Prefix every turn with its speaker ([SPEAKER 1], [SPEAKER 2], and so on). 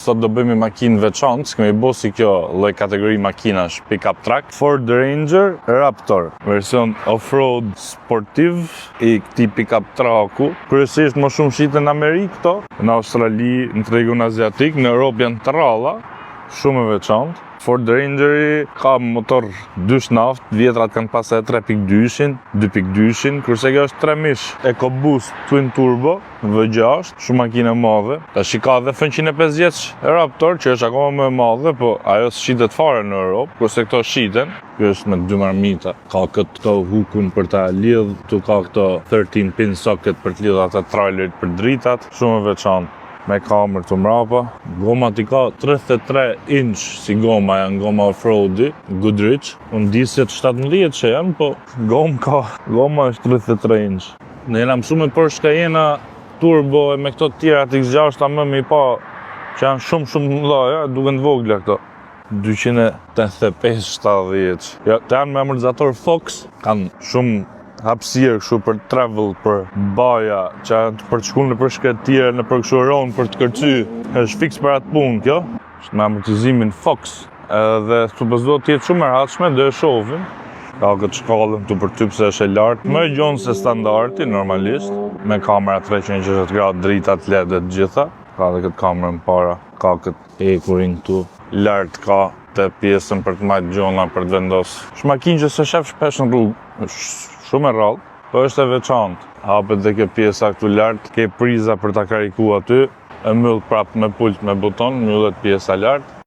[SPEAKER 1] Sot do bëjmë makinë veçantë, s'kemi bo si kjo lloj kategori makinash pick-up truck. Ford Ranger Raptor, version off-road sportiv i këtij pick-up trucku. Kryesisht më shumë shiten në Amerikë këto, në Australi, në tregun aziatik, në Europë janë të rralla, shumë e veçantë. Ford Rangeri ka motor 2 naft, vjetrat kanë pas 3.2-shin, 2.2-shin, kurse kjo është 3 mish EcoBoost Twin Turbo V6, shumë makinë e madhe. Tash ka edhe F150 Raptor që është akoma më e madhe, po ajo shitet fare në Europë, kurse këto shiten. Kjo është me 2 marmita, ka këto hukun për ta lidh, tu ka këto 13 pin socket për të lidhur ata trailerit për dritat, shumë e veçantë. Me kamer të mrapa. Gomat i ka 33 inch si goma, janë goma off-roadi, Goodrich. Unë di se 17 që janë, po goma është 33 inch. Ne jena mësu me Porsche Cayenne Turbo e me këto tjera X6 më mi pa që janë shumë mëdha, duken të vogla këto. 285-70. Ja, të janë me amortizator Fox, kanë shumë hapësirë kështu për travel, për baja, që janë për të shkuar në për shkretire, në për këshuron, për të kërcy. Është fix për atë punë kjo. Është me amortizimin Fox. Edhe supos do të jetë shumë e rehatshme, do e shohim. Ka këtë shkallën këtu për ty pse është e lartë, më e gjonë se standardi normalisht, me kamera 360 gradë, dritat LED të gjitha. Ka edhe këtë kamerën para, ka këtë ekurin këtu. Lartë ka të pjesën për të majtë gjona, për të vendosë. Është makinë që se shef shpesh në rrugë, është shumë e rrallë, po është e veçantë. Hapet dhe kjo pjesa këtu lartë, ke priza për ta karikuar aty, e mbyll prapë me pult me buton, mbyllet pjesa lartë.